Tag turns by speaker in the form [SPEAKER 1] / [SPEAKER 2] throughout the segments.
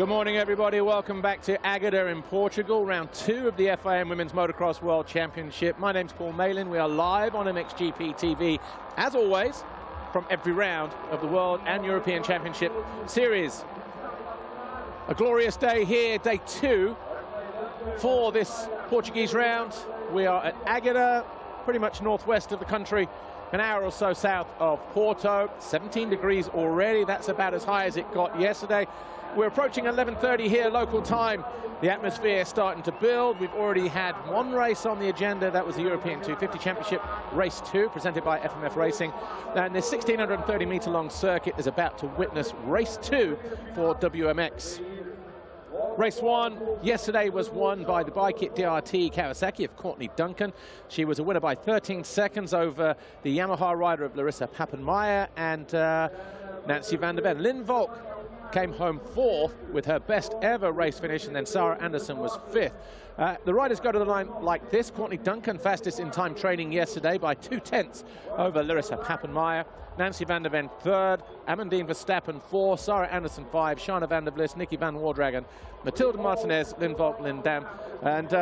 [SPEAKER 1] Good morning, everybody. Welcome back to Águeda in Portugal, round 2 of the FIM Women's Motocross World Championship. My name's Paul Malin. We are live on MXGP TV, as always, from every round of the World and European Championship Series. A glorious day here, day 2 for this Portuguese round. We are at Águeda, pretty much northwest of the country, an hour or so south of Porto. 17 degrees already. That's about as high as it got yesterday. We're approaching 11:30 here, local time. The atmosphere is starting to build. We've already had one race on the agenda. That was the European 250 Championship, race 2, presented by FMF Racing. And this 1,630-meter-long circuit is about to witness race 2 for WMX. Race 1 yesterday was won by the Bike Kit DRT Kawasaki of Courtney Duncan. She was a winner by 13 seconds over the Yamaha rider of Larissa Pappenmeyer and Nancy van der Ven. Lynn Volk came home 4th with her best ever race finish, and then Sarah Anderson was 5th. The riders go to the line like this. Courtney Duncan fastest in time training yesterday by 2/10 over Larissa Pappenmeyer. Nancy van der Ven 3rd, Amandine Verstappen 4, Sarah Anderson 5, Shana van der Vlis, Nikki van Wardragen, Matilda Martinez, Lynn Volk, Lynn Dam, and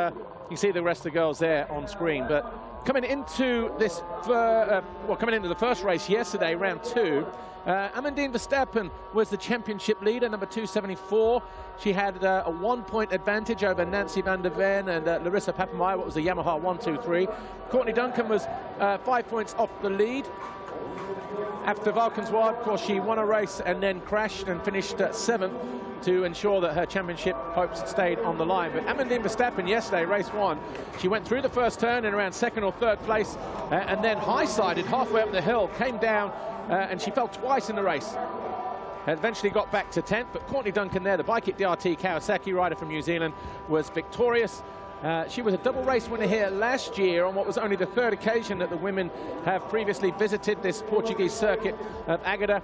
[SPEAKER 1] you see the rest of the girls there on screen. But coming into this, coming into the first race yesterday, round 2, Amandine Verstappen was the championship leader, number 274. She had a 1-point advantage over Nancy van der Ven and Larissa Pappenmeyer, what was the Yamaha 1-2-3. Courtney Duncan was 5 points off the lead. After Valkenswaard, of course, she won a race and then crashed and finished 7th to ensure that her championship hopes stayed on the line. But Amandine Verstappen yesterday, race 1, she went through the first turn in around 2nd or 3rd place and then high-sided halfway up the hill, came down and she fell twice in the race. Eventually got back to 10th, but Courtney Duncan there, the Bike Kit DRT Kawasaki rider from New Zealand, was victorious. She was a double race winner here last year on what was only the 3rd occasion that the women have previously visited this Portuguese circuit of Águeda.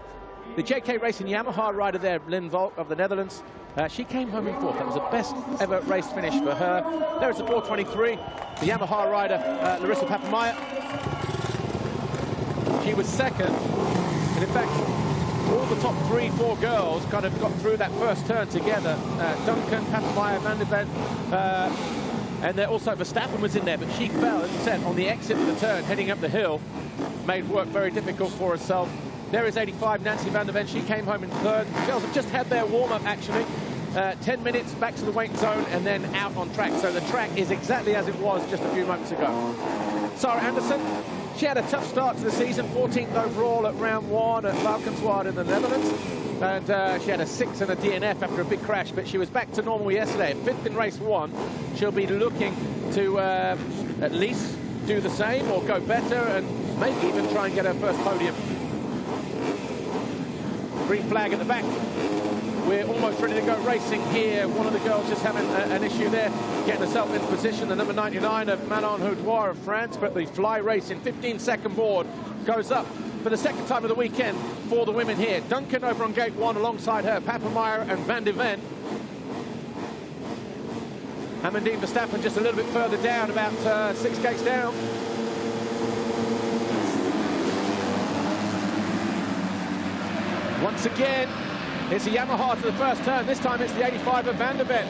[SPEAKER 1] The JK Racing Yamaha rider there, Lynn Volk of the Netherlands, she came home in 4th. That was the best ever race finish for her. There is the 423, the Yamaha rider, Larissa Pappenmeyer. She was 2nd, and in fact, all the top 3-4 girls kind of got through that first turn together. Duncan, Pappenmeyer, van der Ven, and then also Verstappen was in there, but she fell, as I said, on the exit of the turn, heading up the hill. Made work very difficult for herself. There is 85, Nancy van der Ven. She came home in 3rd. Girls have just had their warm-up, actually. 10 minutes back to the waiting zone and then out on track. So the track is exactly as it was just a few moments ago. Sarah Anderson, she had a tough start to the season, 14th overall at round 1 at Valkenswaard in the Netherlands. And she had a 6 and a DNF after a big crash, but she was back to normal yesterday. 5th in race 1. She'll be looking to at least do the same or go better and maybe even try and get her first podium. Green flag at the back. We're almost ready to go racing here. One of the girls just having an issue there, getting herself into position. The number 99 of Manon Houdoir of France, but the fly racing 15-second board goes up for the 2nd time of the weekend for the women here. Duncan over on gate 1 alongside her, Pappenmeyer and van der Ven. Amandine Verstappen just a little bit further down, about 6 gates down. Once again, it's a Yamaha to the first turn. This time it's the 85 of van der Ven.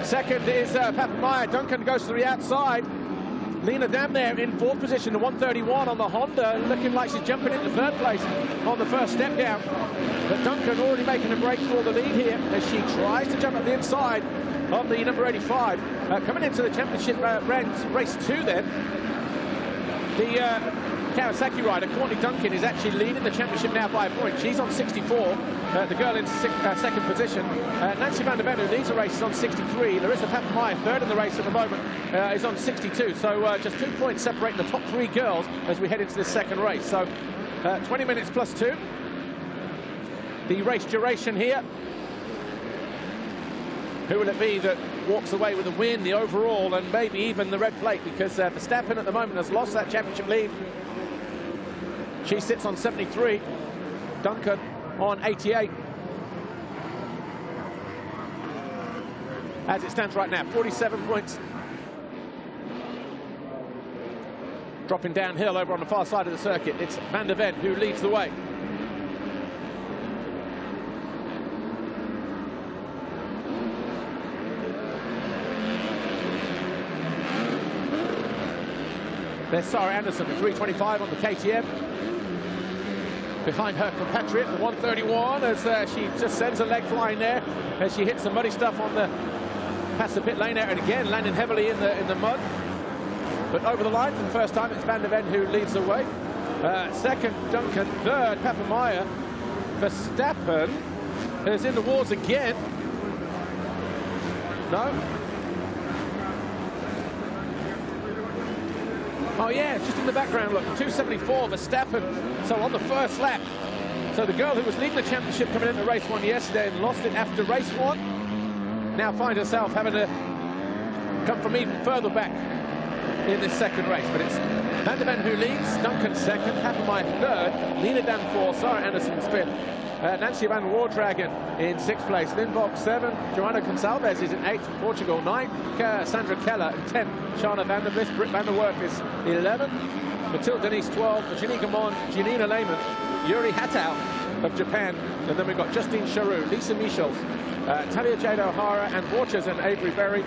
[SPEAKER 1] 2nd is Pappenmeyer. Duncan goes to the outside. Lena Dam there in 4th position, the 131 on the Honda, looking like she's jumping into 3rd place on the first step down. But Duncan already making a break for the lead here as she tries to jump up the inside of the number 85. Coming into the championship race 2 then, the Kawasaki rider, Courtney Duncan, is actually leading the championship now by a point. She's on 64, the girl in 2nd position. Nancy van der Ven, who leads the race, is on 63. Larissa Pappenmeyer, 3rd in the race at the moment, is on 62. So just 2 points separating the top 3 girls as we head into this 2nd race. So 20 minutes plus 2. The race duration here. Who will it be that walks away with the win, the overall, and maybe even the red plate? Because Verstappen at the moment has lost that championship lead. She sits on 73. Duncan on 88. As it stands right now, 47 points. Dropping downhill over on the far side of the circuit, it's van der Ven who leads the way. There's Sarah Anderson, the 325 on the KTM. Behind her compatriot, the 131, as she just sends a leg flying there as she hits some muddy stuff on the past the pit lane there, and again landing heavily in the mud. But over the line for the first time, it's Van der Ven who leads the way. Second, Duncan. Third, Papameyer. Verstappen is in the wars again. No. Oh yeah, it's just in the background, look, 274, Verstappen, so on the first lap. So the girl who was leading the championship coming into race 1 yesterday and lost it after race 1, now finds herself having to come from even further back in this second race. But it's Van der Ven who leads, Duncan second, Papameyer third, Nina Dan fourth, Sarah Anderson fifth, Nancy van Wardragen in 6th place, Lindbok 7, Joanna Gonçalves is in 8th, Portugal 9th, Sandra Keller in 10th, Shana van der Vliet, Britt van der Werf is 11th, Mathilde Denise 12th, Virginie Gamon, Janina Lehmann, Yuri Hatau of Japan, and then we've got Justine Charoux, Lisa Michels, Talia Jade O'Hara, and Waters and Avery Berry.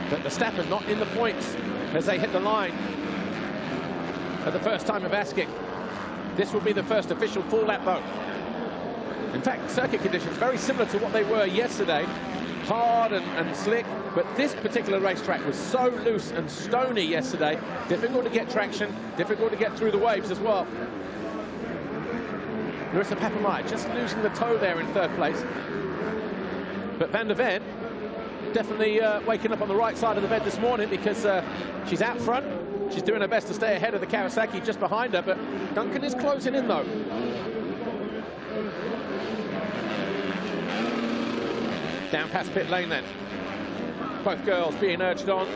[SPEAKER 1] But Verstappen not in the points as they hit the line for the first time of asking. This will be the first official full lap though. In fact, circuit conditions very similar to what they were yesterday. Hard and slick, but this particular racetrack was so loose and stony yesterday. Difficult to get traction, difficult to get through the waves as well. Larissa Papameyer just losing the toe there in 3rd place. But Van der Ven definitely waking up on the right side of the bed this morning, because she's out front. She's doing her best to stay ahead of the Kawasaki just behind her, but Duncan is closing in though. Down past pit lane then. Both girls being urged on.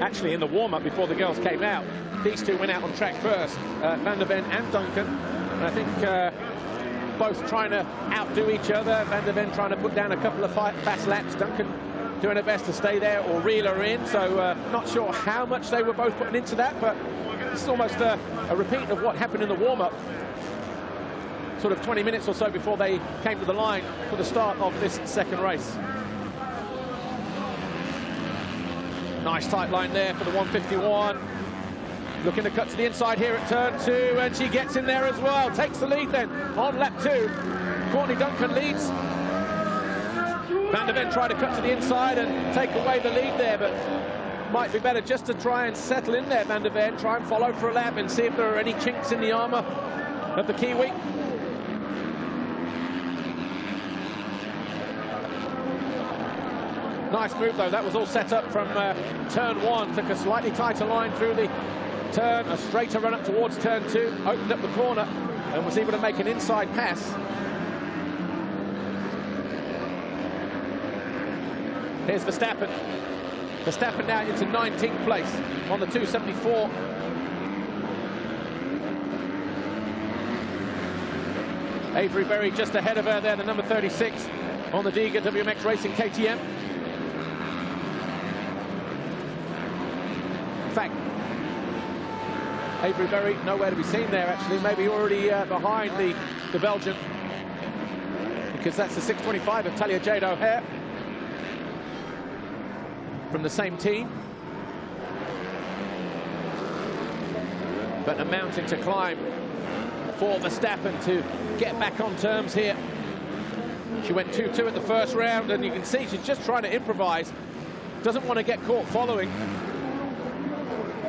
[SPEAKER 1] Actually in the warm-up before the girls came out, these two went out on track first, Van der Ven and Duncan. And I think both trying to outdo each other. Van der Ven trying to put down a couple of fast laps. Duncan doing her best to stay there or reel her in. So not sure how much they were both putting into that, but it's almost a repeat of what happened in the warm-up. Sort of 20 minutes or so before they came to the line for the start of this second race. Nice tight line there for the 151. Looking to cut to the inside here at turn 2, and she gets in there as well. Takes the lead then on lap 2. Courtney Duncan leads. Van der Ven tried to cut to the inside and take away the lead there, but might be better just to try and settle in there, Van der Ven. Try and follow for a lap and see if there are any chinks in the armour of the Kiwi. Nice move though, that was all set up from turn 1. Took a slightly tighter line through the turn, a straighter run up towards turn 2, opened up the corner and was able to make an inside pass. Here's Verstappen. Verstappen now into 19th place on the 274. Avery Berry just ahead of her there, the number 36 on the Diga WMX Racing KTM. In fact, Avery Berry nowhere to be seen there actually, maybe already behind the Belgian, because that's the 625 of Talia Jade O'Hare from the same team. But a mountain to climb for Verstappen to get back on terms here. She went 2-2 at the first round, and you can see she's just trying to improvise. Doesn't want to get caught following.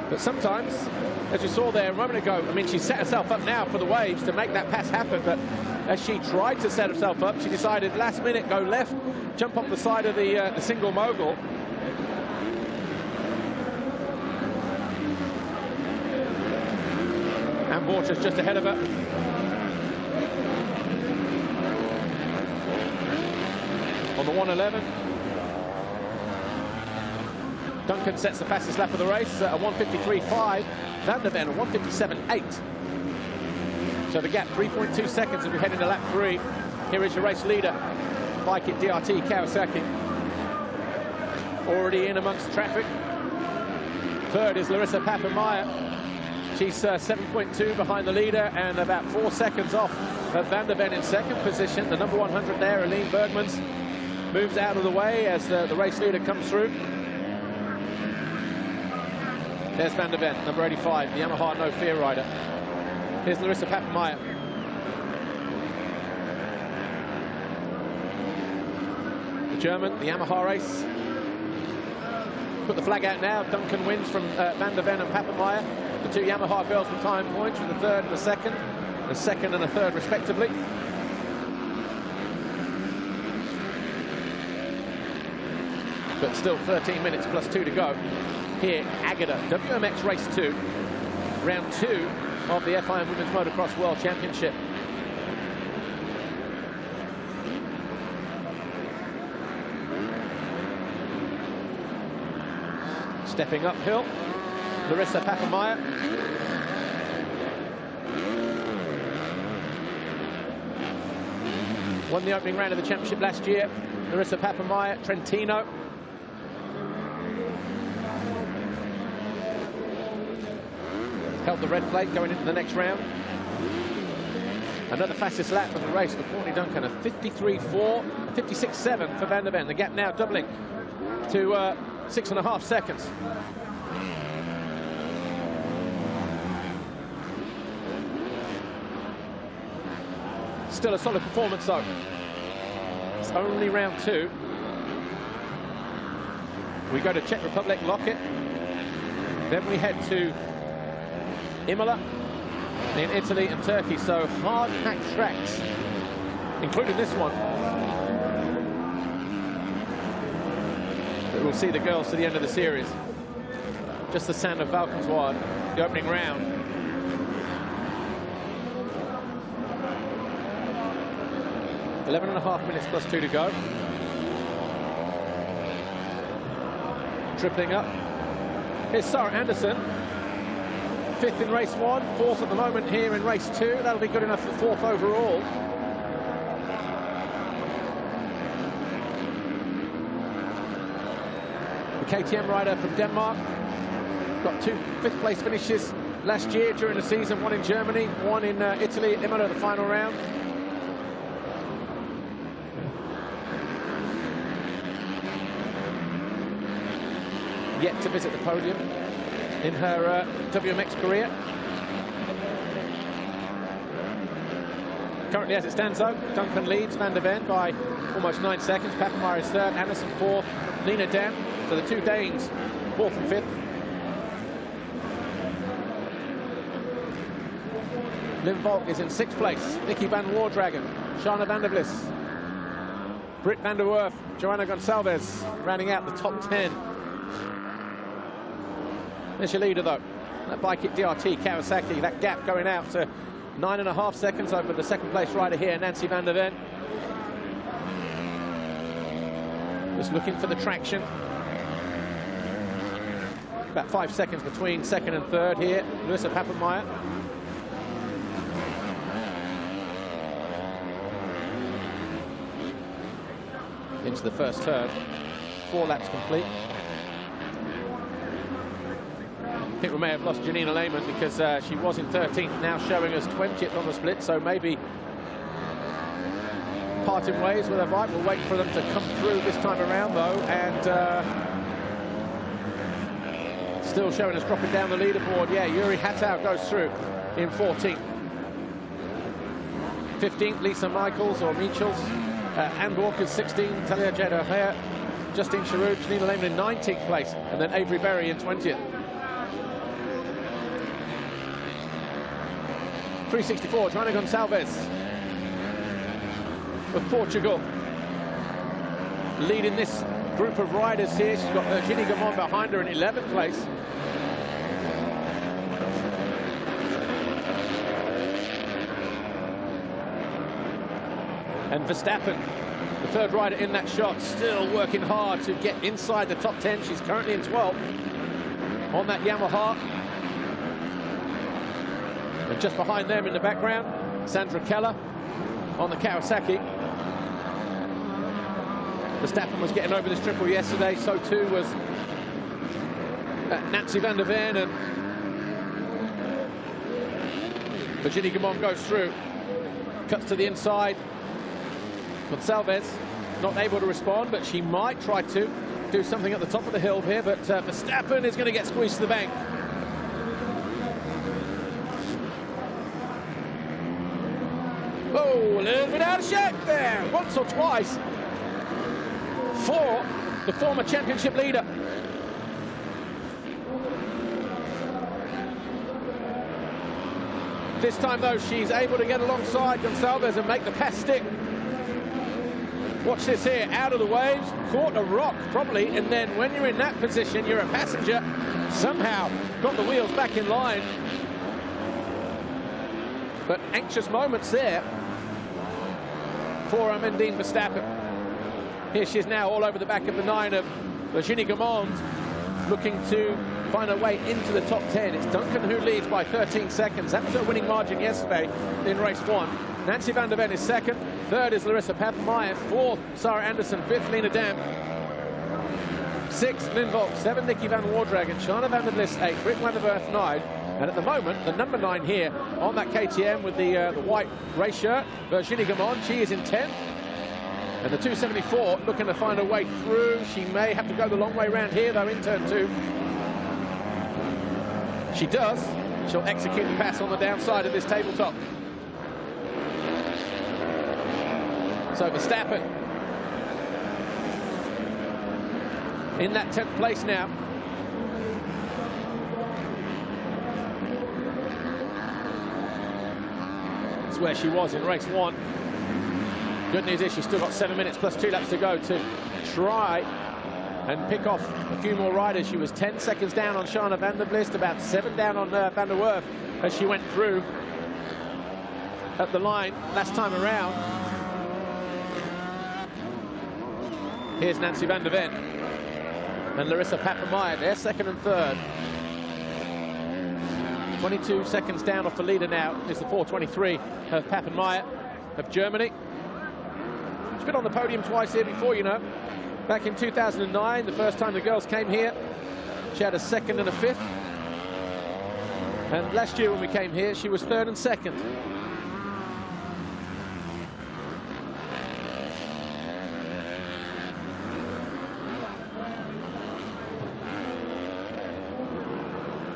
[SPEAKER 1] But sometimes, as you saw there a moment ago, I mean, she set herself up now for the waves to make that pass happen, but as she tried to set herself up, she decided last minute, go left, jump up the side of the single mogul. And Waters just ahead of her. On the 111. Duncan sets the fastest lap of the race at a 1:53.5. Van der Ven a 1:57.8. So the gap 3.2 seconds as we head into lap 3. Here is your race leader, Bike It DRT Kawasaki. Already in amongst traffic. Third is Larissa Papameyer. She's 7.2 behind the leader and about 4 seconds off of Van der Ven in second position. The number 100 there, Aline Bergmans, moves out of the way as the race leader comes through. There's Van der Ven, number 85, the Yamaha No Fear rider. Here's Larissa Papenmeier. The German, the Yamaha race. Put the flag out now. Duncan wins from Van der Ven and Papenmeier. The two Yamaha girls with time points for the third and the second and a third respectively. But still 13 minutes plus 2 to go. Here, Agata, WMX Race 2, round 2 of the FIM Women's Motocross World Championship. Stepping uphill, Larissa Papenmeier. Won the opening round of the championship last year. Larissa Papenmeier, Trentino. Held the red plate going into the next round. Another fastest lap of the race for Courtney Duncan, a 53.4, 56.7 for Van der Ven. The gap now doubling to 6.5 seconds. Still a solid performance though. It's only round 2. We go to Czech Republic, Lockett. Then we head to Imola in Italy and Turkey, so hard-packed tracks, including this one. But we'll see the girls to the end of the series. Just the sound of Valkenswaard, the opening round. .5 minutes plus 2 to go. Tripling up. Here's Sarah Anderson. 5th in race 1, 4th at the moment here in race 2. That'll be good enough for 4th overall. The KTM rider from Denmark got 2 5th place finishes last year during the season, 1 in Germany, 1 in Italy, Imola, the final round. Yet to visit the podium in her WMX career. Currently, as it stands though, Duncan leads Van der Ven by almost 9 seconds. Papenmeier is 3rd, Anderson 4th, Nina Dam. So the two Danes, 4th and 5th. Lynn Volk is in 6th place. Nikki Van Wardragon, Shana van der Vlis, Britt van der Werf, Joanna Gonçalves rounding out the top 10. There's your leader though, that bike at DRT Kawasaki, that gap going out to 9.5 seconds over the 2nd place rider here, Nancy Van der Ven. Just looking for the traction. About 5 seconds between 2nd and 3rd here, Larissa Papenmeier. Into the first turn, 4 laps complete. I think we may have lost Janina Lehmann because she was in 13th, now showing us 20th on the split, so maybe parting ways with her bike. We'll wait for them to come through this time around though, and still showing us dropping down the leaderboard. Yeah, Yuri Hattau goes through in 14th. 15th, Lisa Michaels or Michels. Anne Walker's 16th, Talia Jed-O'Hare, Justine Charoux, Janina Lehmann in 19th place, and then Avery Berry in 20th. 364, Joanna Gonçalves of Portugal, leading this group of riders here. She's got Virginie Gamon behind her in 11th place. And Verstappen, the 3rd rider in that shot, still working hard to get inside the top 10. She's currently in 12th on that Yamaha. And just behind them in the background, Sandra Keller on the Kawasaki. Verstappen was getting over this triple yesterday, so too was Nancy Van der Ven, and Virginie Gamon goes through, cuts to the inside. Gonçalves not able to respond, but she might try to do something at the top of the hill here, but Verstappen is going to get squeezed to the bank. Oh, a little bit out of shape there, once or twice for the former championship leader. This time, though, she's able to get alongside Gonçalves and make the pass stick. Watch this here, out of the waves, caught a rock probably, and then when you're in that position, you're a passenger, somehow got the wheels back in line. But anxious moments there for Amandine Verstappen. Here she is now all over the back of the 9 of Virginie Gamond, looking to find her way into the top 10. It's Duncan who leads by 13 seconds. That was her winning margin yesterday in race 1. Nancy van der Ven is second. Third is Larissa Papenmeier. Fourth, Sarah Anderson. Fifth, Lena Dam. Sixth, Lynn Volk. Seven, Nikki van Warddragen. Shana van der Vlis, 8. Britt van der Werf, 9. And at the moment, the number 9 here on that KTM with the white race shirt, Virginie Gamond, she is in 10th. And the 274 looking to find her way through. She may have to go the long way round here, though, in turn 2. She does. She'll execute the pass on the downside of this tabletop. So Verstappen in that 10th place now. That's where she was in race 1. Good news is she's still got 7 minutes plus 2 laps to go to try and pick off a few more riders. She was 10 seconds down on Shana van der Vlis, about 7 down on Van der Werf as she went through at the line last time around. Here's Nancy van der Ven and Larissa Papenmeier. They're second and third. 22 seconds down off the leader now is the 4:23 of Papenmeier of Germany. She's been on the podium twice here before, you know. Back in 2009, the first time the girls came here, she had a 2nd and a 5th. And last year when we came here, she was 3rd and 2nd.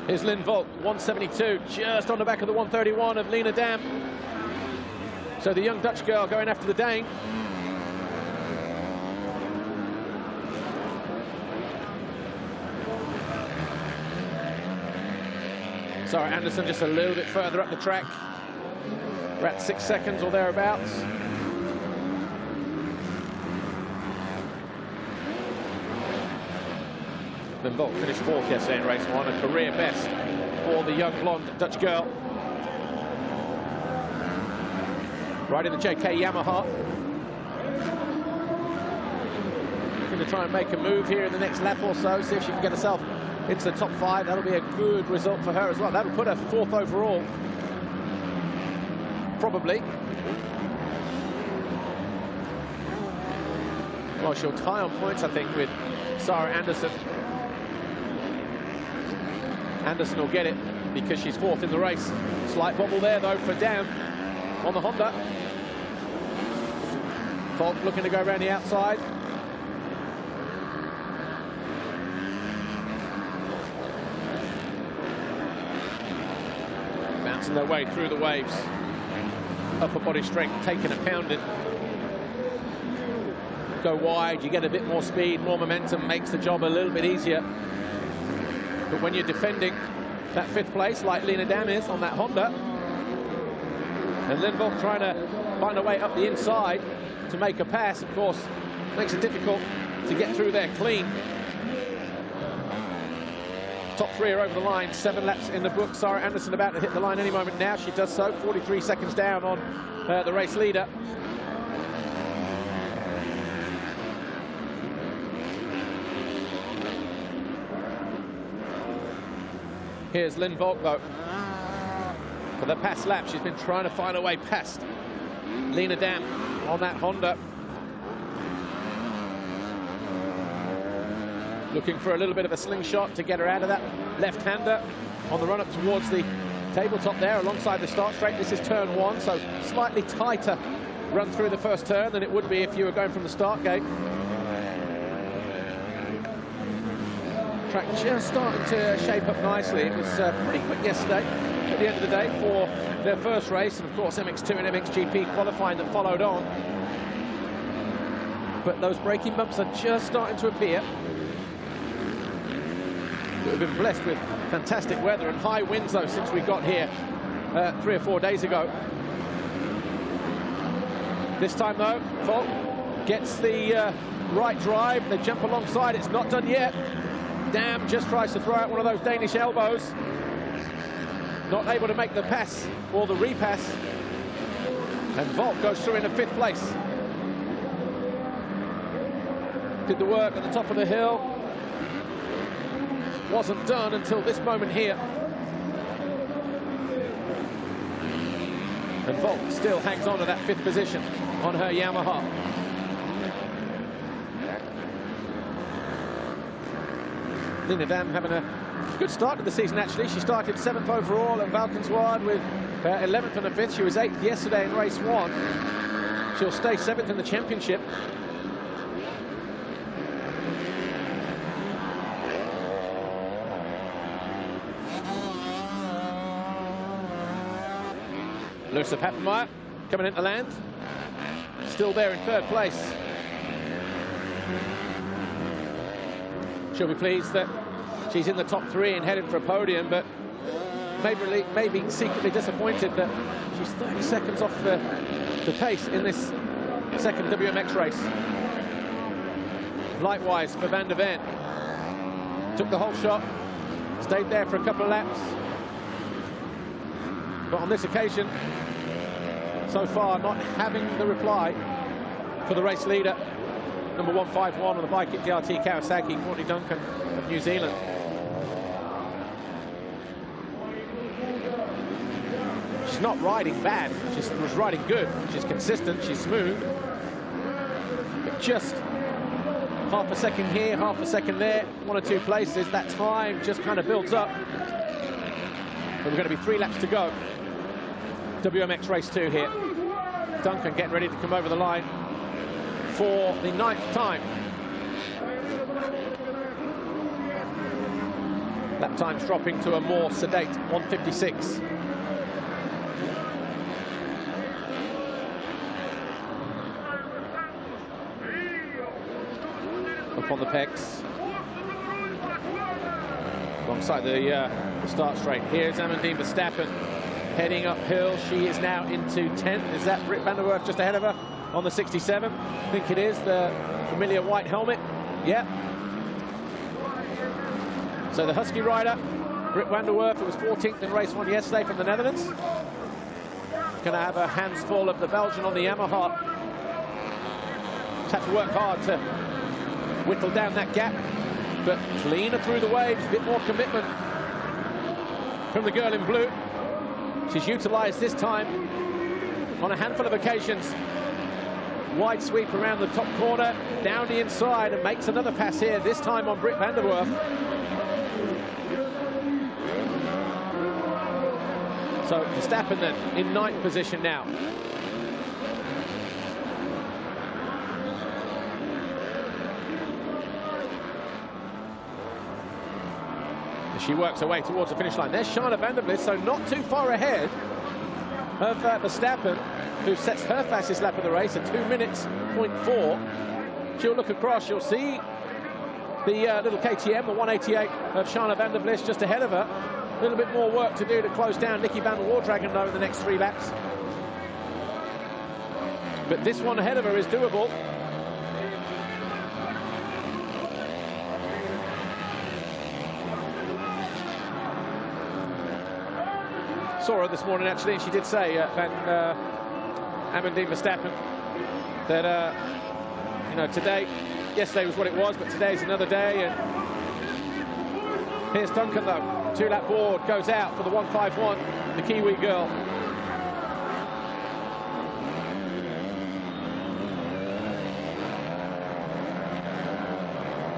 [SPEAKER 1] Here's Lynn Volk, 172, just on the back of the 131 of Lena Dam. So the young Dutch girl going after the Dane. Sarah Anderson just a little bit further up the track. We're at 6 seconds or thereabouts. Lynn Volk finished 4th yesterday in race 1, a career best for the young blonde Dutch girl. Riding the JK Yamaha. Going to try and make a move here in the next lap or so, see if she can get herself into the top 5. That'll be a good result for her as well. That'll put her 4th overall. Probably. Well, she'll tie on points, I think, with Sarah Anderson. Anderson will get it because she's 4th in the race. Slight bobble there, though, for Dam on the Honda. Volk looking to go around the outside. Bouncing their way through the waves. Upper body strength, taking a pounding. Go wide, you get a bit more speed, more momentum, makes the job a little bit easier. But when you're defending that 5th place, like Lena Dam is on that Honda, and Lynn Volk trying to find a way up the inside to make a pass, of course, makes it difficult to get through there clean. Top 3 are over the line, 7 laps in the book. Sarah Anderson about to hit the line any moment now. She does so, 43 seconds down on the race leader. Here's Lynn Volk, though. For the past lap, she's been trying to find her way past Lena Dam on that Honda. Looking for a little bit of a slingshot to get her out of that left-hander on the run-up towards the tabletop there alongside the start straight. This is turn 1, so slightly tighter run through the first turn than it would be if you were going from the start gate. track just starting to shape up nicely. It was pretty quick yesterday at the end of the day for their first race, and of course MX2 and MXGP qualifying that followed on. But those braking bumps are just starting to appear. We've been blessed with fantastic weather and high winds though since we got here 3 or 4 days ago. This time though, Volk gets the right drive. They jump alongside. It's not done yet. Dam just tries to throw out one of those Danish elbows. Not able to make the pass or the repass. And Volk goes through into 5th place. Did the work at the top of the hill. Wasn't done until this moment here. And Volk still hangs on to that 5th position on her Yamaha. Lina Dam having a good start to the season, actually. She started 7th overall at Valkenswaard with 11th and a 5th. She was 8th yesterday in race 1. She'll stay 7th in the championship. Lucia Pappenmeyer coming into land, still there in 3rd place. She'll be pleased that she's in the top 3 and headed for a podium, but maybe secretly disappointed that she's 30 seconds off the pace in this 2nd WMX race. Likewise for Van der Ven. Took the whole shot, stayed there for a couple of laps. But on this occasion, so far, not having the reply for the race leader, number 151 on the bike at DRT Kawasaki, Courtney Duncan of New Zealand. She's not riding bad, she was riding good. She's consistent, she's smooth. But just half a second here, half a second there, 1 or 2 places, that time just kind of builds up. But we're going to be 3 laps to go. WMX race 2 here. Duncan getting ready to come over the line for the 9th time. Lap time's dropping to a more sedate 1:56. Up on the pegs. Alongside the start straight. Here's Amandine Verstappen heading uphill. She is now into 10th. Is that Britt van der Werf just ahead of her on the 67? I think it is. The familiar white helmet. Yeah. So the Husky rider, Britt van der Werf, who was 14th in race 1 yesterday from the Netherlands. Going to have her hands full of the Belgian on the Yamaha. Just have to work hard to whittle down that gap. But cleaner through the waves, a bit more commitment from the girl in blue. She's utilised this time on a handful of occasions. Wide sweep around the top corner, down the inside, and makes another pass here, this time on Britt van der Werf. So Verstappen then in 9th position now. She works her way towards the finish line. There's Shana van der Vliet, so not too far ahead of Verstappen, who sets her fastest lap of the race at 2 minutes, 0.4. She'll look across, you'll see the little KTM, the 188 of Shana van der Vliet just ahead of her. A little bit more work to do to close down Nikki van der Wardragon, though, in the next 3 laps. But this one ahead of her is doable. Saw her this morning, actually, and she did say, Amandine Verstappen, that, you know, today, yesterday was what it was, but today's another day. And here's Duncan, though. 2-lap board goes out for the 151, the Kiwi girl.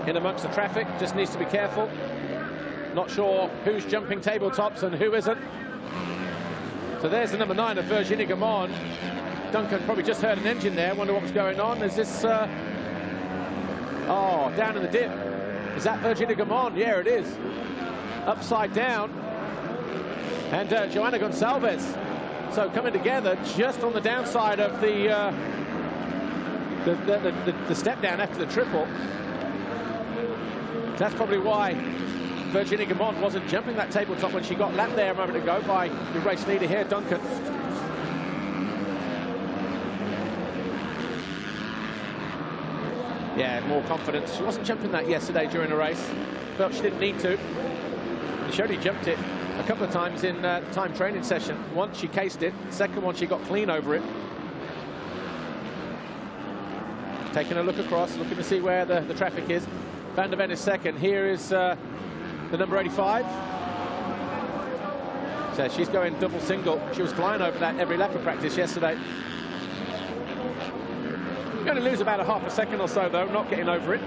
[SPEAKER 1] In amongst the traffic, just needs to be careful. Not sure who's jumping tabletops and who isn't. So there's the number 9 of Virginie Gamon. Duncan probably just heard an engine there. Wonder what was going on. Is this... oh, down in the dip. Is that Virginia Gamond? Yeah, it is. Upside down. And Joanna Gonçalves. So coming together just on the downside of the step down after the triple. That's probably why Virginia Gamond wasn't jumping that tabletop when she got lapped there a moment ago by the race leader here, Duncan. Yeah, more confidence. She wasn't jumping that yesterday during the race. Felt she didn't need to. She only jumped it a couple of times in the time training session. Once she cased it, second one she got clean over it. Taking a look across, looking to see where the traffic is. Van der Ven is second. Here is the number 85. So she's going double single. She was flying over that every lap of practice yesterday. Going to lose about a half a second or so, though, not getting over it.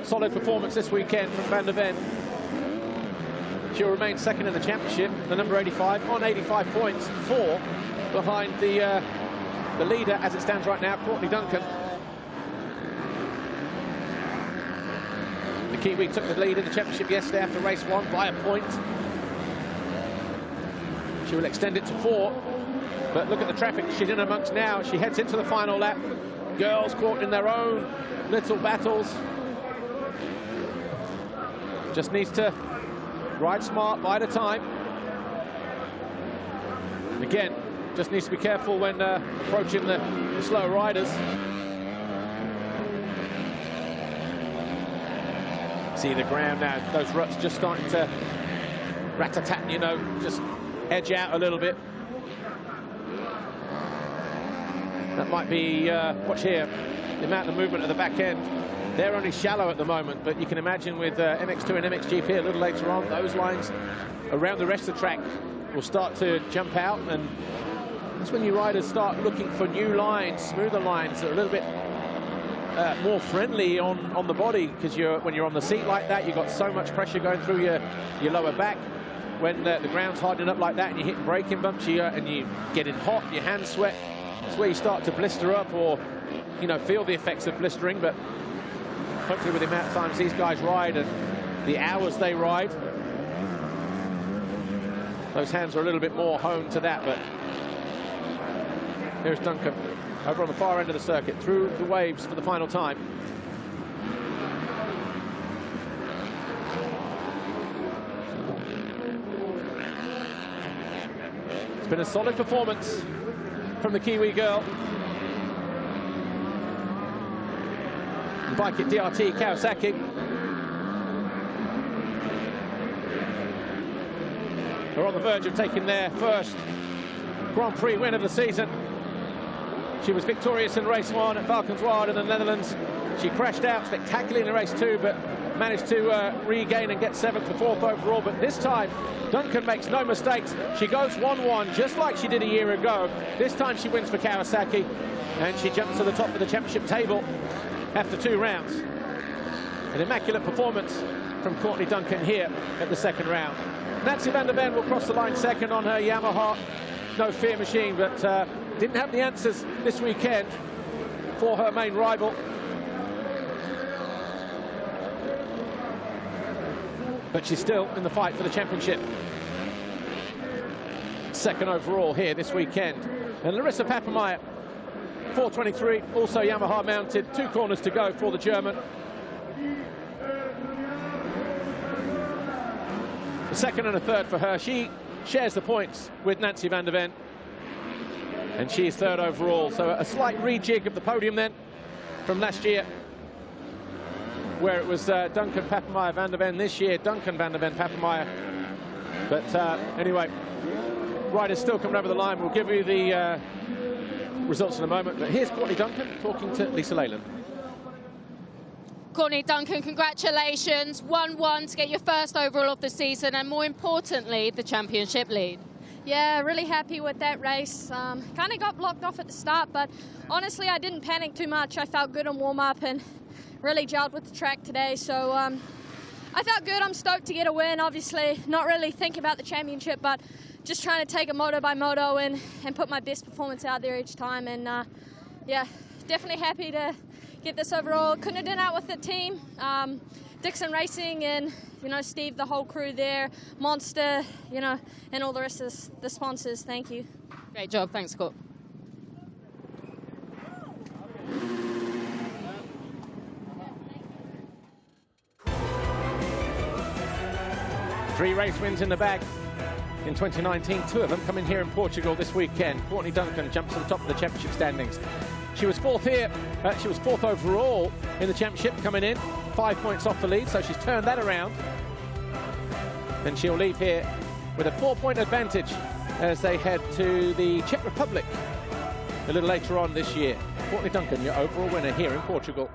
[SPEAKER 1] Solid performance this weekend from Van der Ven. She'll remain second in the championship, the number 85, on 85 points, 4 behind the leader as it stands right now, Courtney Duncan. The Kiwi took the lead in the championship yesterday after race 1 by a point. She will extend it to 4, but look at the traffic she's in amongst now. She heads into the final lap. Girls caught in their own little battles. Just needs to ride smart, bide the time. Again, just needs to be careful when approaching the slower riders. See the ground now, those ruts just starting to rat-a-tat, you know, just edge out a little bit. That might be, watch here, the amount of movement at the back end. They're only shallow at the moment, but you can imagine with MX2 and MXGP a little later on, those lines around the rest of the track will start to jump out, and that's when you riders start looking for new lines, smoother lines, that are a little bit more friendly on the body, because when you're on the seat like that, you've got so much pressure going through your lower back. When the ground's hardening up like that and you hit braking bumps and you getting hot, your hands sweat, that's where you start to blister up or, you know, feel the effects of blistering. But hopefully with the amount of times these guys ride and the hours they ride, those hands are a little bit more honed to that. But here's Duncan over on the far end of the circuit, through the waves for the final time. It's been a solid performance from the Kiwi girl. The bike at DRT Kawasaki. They're on the verge of taking their first Grand Prix win of the season. She was victorious in race 1 at Valkenswaard in the Netherlands. She crashed out spectacularly in race 2, but managed to regain and get 7th to 4th overall. But this time, Duncan makes no mistakes. She goes 1-1, just like she did a year ago. This time she wins for Kawasaki, and she jumps to the top of the championship table after 2 rounds. An immaculate performance from Courtney Duncan here at the 2nd round. Nancy van der Ven will cross the line second on her Yamaha No Fear machine, but didn't have the answers this weekend for her main rival. But she's still in the fight for the championship. 2nd overall here this weekend. And Larissa Papenmeier, 423, also Yamaha mounted, 2 corners to go for the German. A 2nd and a 3rd for her. She shares the points with Nancy van der Ven, and she is 3rd overall. So a slight rejig of the podium then from last year, where it was Duncan, Papenmeier, van der Ven. This year, Duncan, van der Ven, Papenmeier. But anyway, riders still coming over the line. We'll give you the results in a moment. But here's Courtney Duncan talking to Lisa Leyland.
[SPEAKER 2] Courtney Duncan, congratulations. 1-1 to get your 1st overall of the season, and more importantly, the championship lead.
[SPEAKER 3] Yeah, really happy with that race. Kind of got blocked off at the start, but honestly, I didn't panic too much. I felt good on warm-up and really gelled with the track today. So I felt good. I'm stoked to get a win. Obviously, not really thinking about the championship, but just trying to take it moto by moto and put my best performance out there each time. And yeah, definitely happy to get this overall. Couldn't have done it with the team. Dixon Racing and, you know, Steve, the whole crew there, Monster, you know, and all the rest of the sponsors. Thank you.
[SPEAKER 2] Great job. Thanks, Court.
[SPEAKER 1] Three race wins in the bag in 2019, 2 of them coming here in Portugal this weekend. Courtney Duncan jumps to the top of the championship standings. She was 4th here, she was 4th overall in the championship coming in, 5 points off the lead, so she's turned that around. And she'll leave here with a 4-point advantage as they head to the Czech Republic a little later on this year. Courtney Duncan, your overall winner here in Portugal.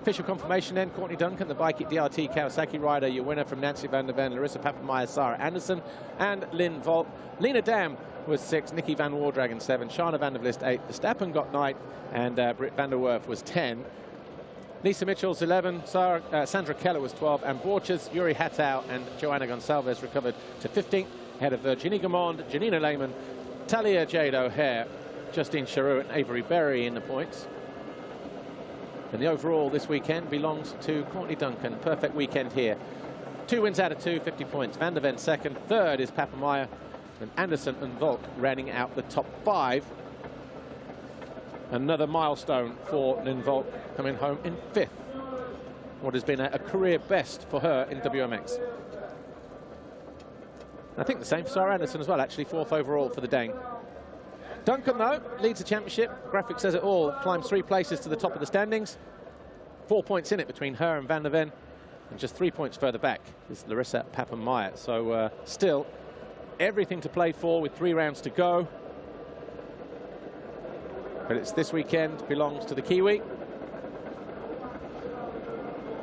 [SPEAKER 1] Official confirmation then, Courtney Duncan, the Bike It DRT Kawasaki rider, your winner from Nancy van der Ven, Larissa Papenmeier, Sarah Anderson, and Lynn Volk. Lena Dam was 6th, Nikki van Wardragen 7th, Shana van der Vlist 8th, Verstappen got 9th, and Britt van der Werf was 10. Lisa Mitchell's 11, Sandra Keller was 12, and Borchers, Yuri Hattau, and Joanna Gonçalves recovered to 15th, ahead of Virginie Gamond, Janina Lehman, Talia Jade O'Hare, Justine Charoux, and Avery Berry in the points. And the overall this weekend belongs to Courtney Duncan. Perfect weekend here. 2 wins out of 2, 50 points. Van der Ven 2nd. 3rd is Papenmeier. And Anderson and Volk rounding out the top 5. Another milestone for Lynn Volk, coming home in 5th. What has been a career best for her in WMX. I think the same for Sarah Anderson as well, actually 4th overall for the Dane. Duncan, though, leads the championship. Graphic says it all. Climbs 3 places to the top of the standings. 4 points in it between her and Van der Ven. And just 3 points further back is Larissa Papenmeier. So still everything to play for with 3 rounds to go. But it's this weekend, belongs to the Kiwi.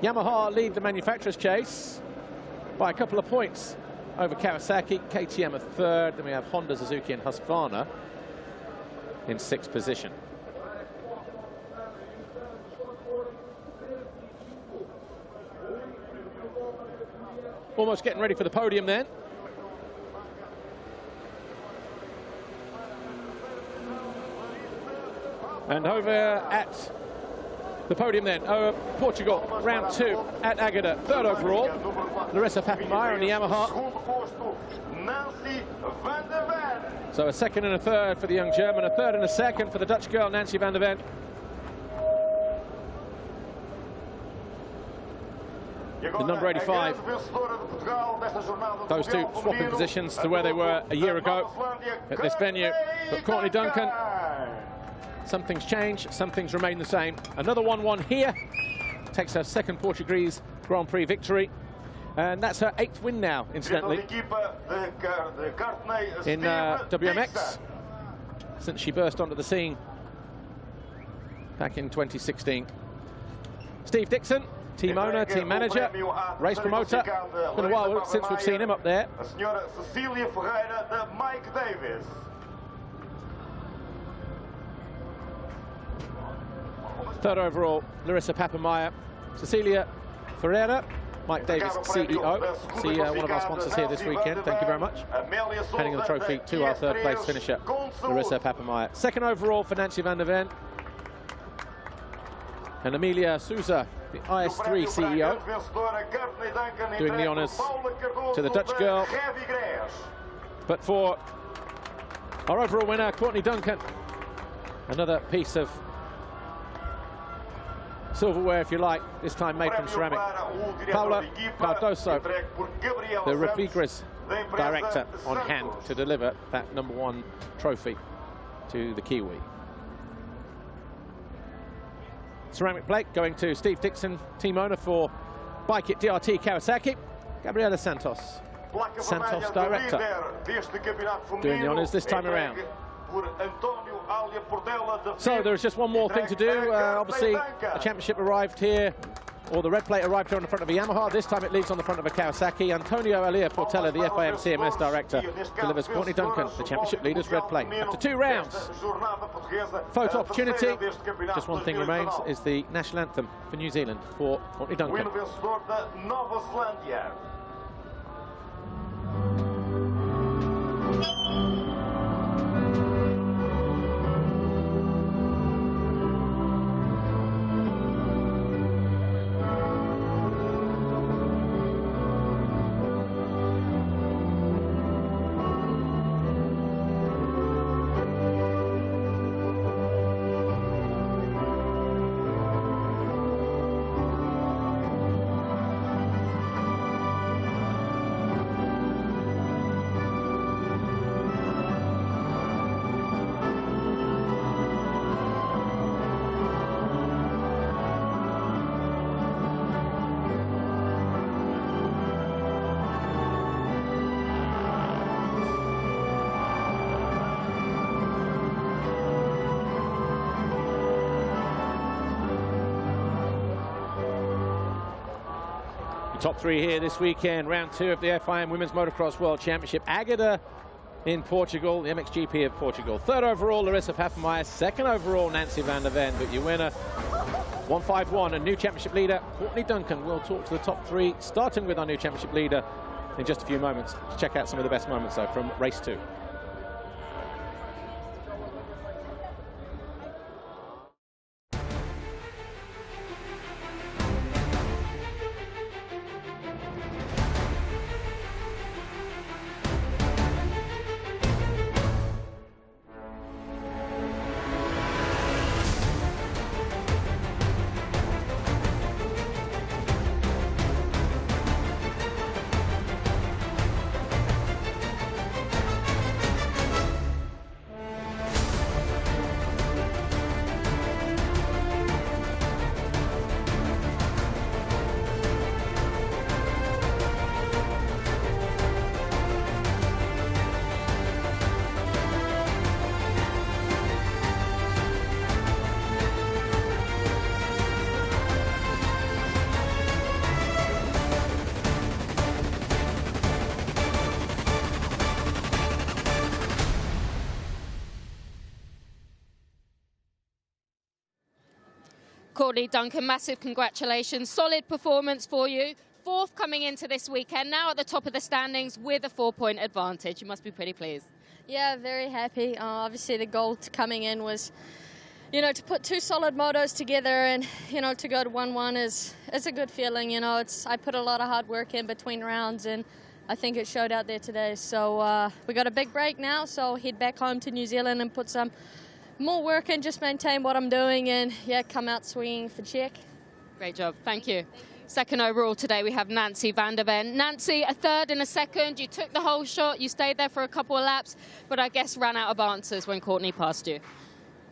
[SPEAKER 1] Yamaha lead the manufacturer's chase by a couple of points over Kawasaki. KTM a 3rd. Then we have Honda, Suzuki, and Husqvarna in 6th position. Almost getting ready for the podium then. And over at the podium then, Portugal, round 2 at Agada, 3rd overall. Larissa Papenmeier on the Yamaha. So a 2nd and a 3rd for the young German, a 3rd and a 2nd for the Dutch girl, Nancy van der Ven. The number 85. Those 2 swapping positions to where they were a year ago at this venue. But Courtney Duncan, some things change, some things remain the same. Another 1-1 here. Takes her 2nd Portuguese Grand Prix victory. And that's her 8th win now, incidentally, in WMX, since she burst onto the scene back in 2016. Steve Dixon, team owner, team manager, race promoter. It's been a while since we've seen him up there. 3rd overall, Larissa Papenmeier. Cecilia Ferreira, Mike Davis, CEO, one of our sponsors here this weekend. Thank you very much. Handing the trophy to our 3rd place finisher, Larissa Papenmeier. 2nd overall for Nancy van der Ven. And Amelia Souza, the IS3 CEO, doing the honours to the Dutch girl. But for our overall winner, Courtney Duncan, another piece of silverware, if you like, this time made from ceramic. Paula Cardoso, the Rodriguez director, on hand to deliver that #1 trophy to the Kiwi. Ceramic plate going to Steve Dixon, team owner for Bike It DRT Kawasaki. Gabriela Santos, director, doing the honours this time around. So there's just one more thing to do. Obviously, a championship arrived here, or the red plate arrived here on the front of a Yamaha. This time it leaves on the front of a Kawasaki. Antonio Elia Portela, the FIM CMS director, delivers Courtney Duncan, the championship leader's red plate. After 2 rounds, photo opportunity. Just one thing remains, is the national anthem for New Zealand for Courtney Duncan. Top three here this weekend, round 2 of the FIM Women's Motocross World Championship. Agata in Portugal, the MXGP of Portugal. 3rd overall, Larissa Papenmeier. 2nd overall, Nancy van der Ven. But your winner, 151, a new championship leader, Courtney Duncan. We'll talk to the top 3, starting with our new championship leader in just a few moments. Check out some of the best moments, though, from race 2.
[SPEAKER 2] Courtney Duncan, massive congratulations. Solid performance for you. 4th coming into this weekend, now at the top of the standings with a 4-point advantage. You must be pretty pleased.
[SPEAKER 3] Yeah, very happy. Obviously, the goal coming in was, to put 2 solid motos together and, to go to 1-1 is a good feeling. I put a lot of hard work in between rounds, and I think it showed out there today. So we got a big break now, so head back home to New Zealand and put some more work and just maintain what I'm doing and, yeah, come out swinging for check.
[SPEAKER 2] Great job. Thank you. 2nd overall today, we have Nancy van der Ven. Nancy, a 3rd and a 2nd. You took the whole shot. You stayed there for a couple of laps, but I guess ran out of answers when Courtney passed you.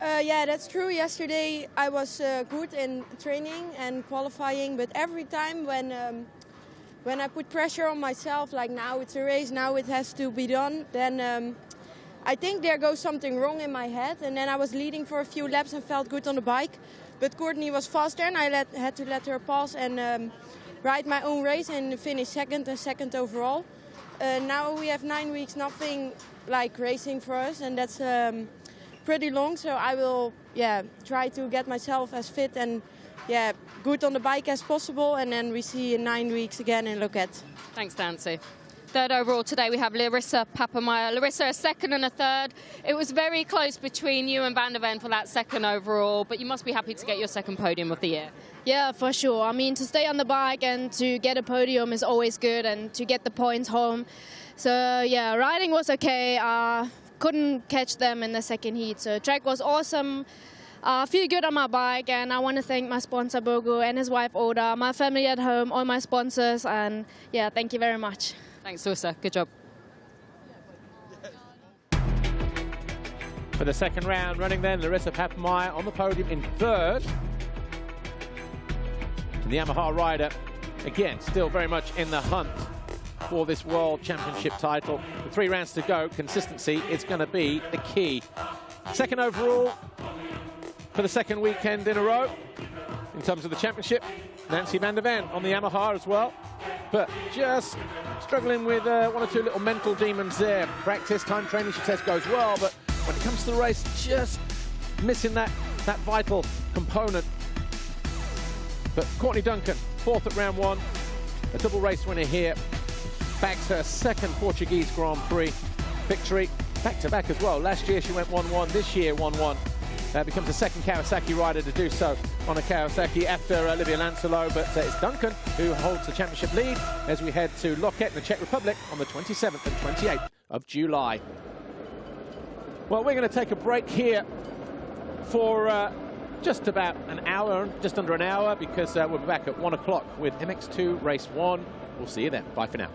[SPEAKER 4] Yeah, that's true. Yesterday I was good in training and qualifying, but every time when I put pressure on myself, like now it's a race, now it has to be done, then I think there goes something wrong in my head, and then I was leading for a few laps and felt good on the bike. But Courtney was faster, and I had to let her pass and ride my own race and finish 2nd and 2nd overall. Now we have 9 weeks, nothing like racing for us, and that's pretty long. So I will, try to get myself as fit and good on the bike as possible, and then we see in 9 weeks again and look at.
[SPEAKER 2] Thanks, Nancy. 3rd overall today, we have Larissa Papenmeier. Larissa, a 2nd and a 3rd. It was very close between you and van der Ven for that 2nd overall, but you must be happy to get your 2nd podium of the year.
[SPEAKER 5] Yeah, for sure. I mean, to stay on the bike and to get a podium is always good, and to get the points home. So, yeah, riding was okay. Couldn't catch them in the 2nd heat. So, track was awesome. I feel good on my bike, and I want to thank my sponsor, Bogo, and his wife, Oda, my family at home, all my sponsors, and, yeah, thank you very much.
[SPEAKER 2] Thanks, Larissa. Good job.
[SPEAKER 1] For the 2nd round, running then, Larissa Papenmeier on the podium in 3rd. And the Yamaha rider, again, still very much in the hunt for this World Championship title. With 3 rounds to go, consistency is going to be the key. 2nd overall for the 2nd weekend in a row in terms of the championship. Nancy van der Ven on the Yamaha as well, but just struggling with 1 or 2 little mental demons there. Practice, time training, she says, goes well, but when it comes to the race, just missing that vital component. But Courtney Duncan, 4th at round 1, a double race winner here, bags her 2nd Portuguese Grand Prix victory, back-to-back as well. Last year she went 1-1, this year 1-1. Becomes the 2nd Kawasaki rider to do so on a Kawasaki after Olivia Lancelot, but it's Duncan who holds the championship lead as we head to Loket in the Czech Republic on the 27th and 28th of July. Well, we're going to take a break here for just about an hour, just under an hour, because we'll be back at 1 o'clock with MX2 Race 1. We'll see you then. Bye for now.